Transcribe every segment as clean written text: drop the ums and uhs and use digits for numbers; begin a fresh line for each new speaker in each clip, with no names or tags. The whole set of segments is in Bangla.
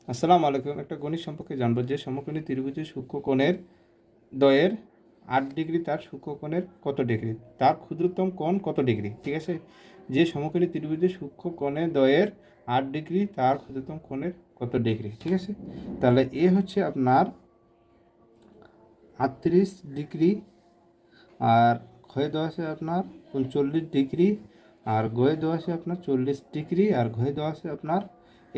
আসসালামু আলাইকুম। একটা গণিত সম্পর্কে জানবো যে সমকোণী ত্রিভুজের সূক্ষ্মকোণের দ্বয়ের 8 ডিগ্রি তার সূক্ষ্মকোণের কত ডিগ্রি, তার ক্ষুদ্রতম কোণ কত ডিগ্রি। ঠিক আছে, যে সমকোণী ত্রিভুজের সূক্ষ্মকোণের দ্বয়ের 8 ডিগ্রি তার ক্ষুদ্রতম কোণের কত ডিগ্রি। ঠিক আছে, তাহলে এ হচ্ছে আপনার 38 ডিগ্রি, আর ক্ষয়ে দেওয়া আছে আপনার 39 ডিগ্রি, আর গয়ে দেওয়া আছে আপনার 40 ডিগ্রি, আর ঘয়ে দেওয়া আছে আপনার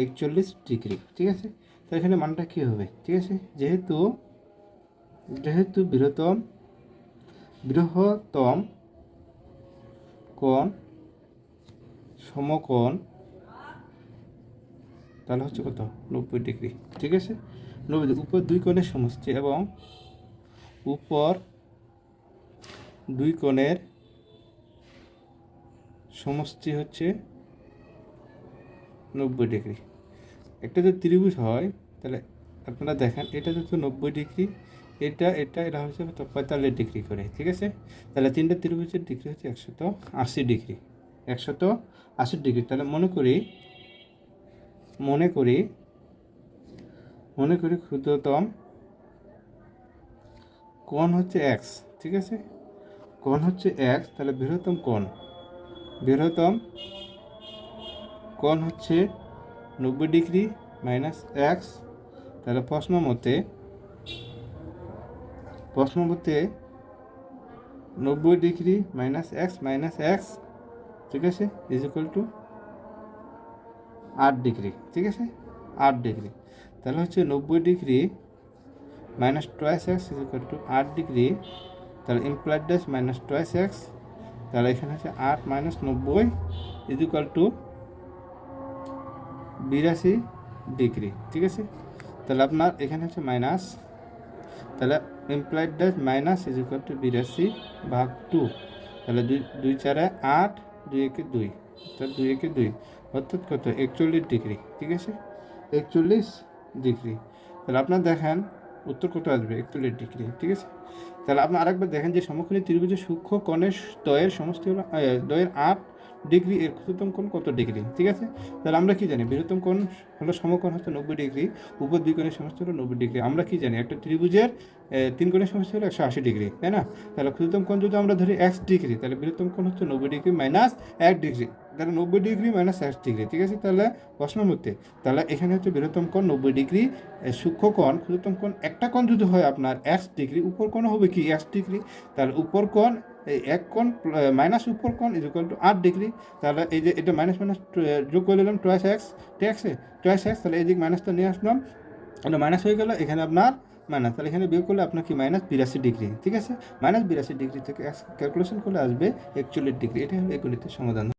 41 ডিগ্রি। ঠিক আছে, তো এখানে মানটা কী হবে? ঠিক আছে, যেহেতু যেহেতু বৃহত্তম কোণ সমকোণ, তাহলে হচ্ছে কত? 90 ডিগ্রি। ঠিক আছে, 90 উপর দুই কোণের সমষ্টি এবং উপর দুই কোণের সমষ্টি হচ্ছে 90 ডিগ্রি। একটা যদি ত্রিভুজ হয় তাহলে আপনারা দেখেন এটা যেহেতু 90 ডিগ্রি, এটা হচ্ছে কত? 45 ডিগ্রি করে। ঠিক আছে, তাহলে তিনটা ত্রিভুজের ডিগ্রি হচ্ছে 180 ডিগ্রি, 180 ডিগ্রি। তাহলে মনে করি ক্ষুদ্রতম কোণ হচ্ছে এক্স। ঠিক আছে, কোণ হচ্ছে এক্স, তাহলে বৃহত্তম কোণ হচ্ছে 90 ডিগ্রি মাইনাস এক্স। তাহলে প্রশ্ন মতে 90 ডিগ্রি মাইনাস এক্স, ঠিক আছে, ইজ ইকুয়াল টু 8 ডিগ্রি। ঠিক আছে, 8 ডিগ্রি। তাহলে হচ্ছে 90 degree minus twice x is equal to 8 degree. তাহলে implied dash minus twice x, তাহলে এখানে হচ্ছে 8 minus 90 is equal to 82 degree. ঠিক আছে, তাহলে আপনার এখানে হচ্ছে মাইনাস, তাহলে implied dash minus is equal to 82 ভাগ 2, তাহলে 2 4 8, 2 1 2, তাহলে 2 1 2 অর্থাৎ কত? 41 ডিগ্রি। ঠিক আছে, 41 ডিগ্রি। তাহলে আপনার দেখেন উত্তর কত আসবে? 41 ডিগ্রি। ঠিক আছে, তাহলে আপনি আরেকবার দেখেন যে সমকোণী ত্রিভুজের সূক্ষ্ম কোণের দ্বয়ের সমষ্টি হলো দ্বয়ের 8 ডিগ্রি, এর ক্ষুদ্রতম কোণ কত ডিগ্রি। ঠিক আছে, তাহলে আমরা কি জানি? বৃহত্তম কোণ হলো সমকোণ হচ্ছে 90 ডিগ্রি, উপর দুই কোণের সমষ্টি হলো 90 ডিগ্রি। আমরা কি জানি? একটা ত্রিভুজের তিন কোণের সমষ্টি হলো 180 ডিগ্রি, তাই না? তাহলে ক্ষুদ্রতম কোণ যদি আমরা ধরি x ডিগ্রি, তাহলে বৃহত্তম কোণ হচ্ছে 90 ডিগ্রি মাইনাস 1 ডিগ্রি, তাহলে 90 ডিগ্রি মাইনাস 1 ডিগ্রি। ঠিক আছে, তাহলে প্রশ্ন মতে তাহলে এখানে হচ্ছে বৃহত্তম কোণ 90 ডিগ্রি, সূক্ষ্ম কোণ ক্ষুদ্রতম কোণ একটা কোণ যদি হয় আপনার x ডিগ্রি, উপর কোণ হবে কি x ডিগ্রি, তাহলে উপর কোণ এই এক কোণ মাইনাস উপর কোণ ইজ ইকুয়াল টু 8 ডিগ্রি। তাহলে এই যে এটা মাইনাস যোগ করে নিলাম টোয়াইস এক্স, ঠিক আছে, টোয়াইস এক্স, তাহলে এই দিক মাইনাসটা নিয়ে আসলাম, এটা মাইনাস হয়ে গেল, এখানে আপনার মাইনাস, তাহলে এখানে বিয়োগ করলে আপনার কি? Minus 82 degree. ঠিক আছে, মাইনাস 82 ডিগ্রি থেকে ক্যালকুলেশন করলে আসবে 41 ডিগ্রি। এটাই হলো এই গণিতের সমাধান।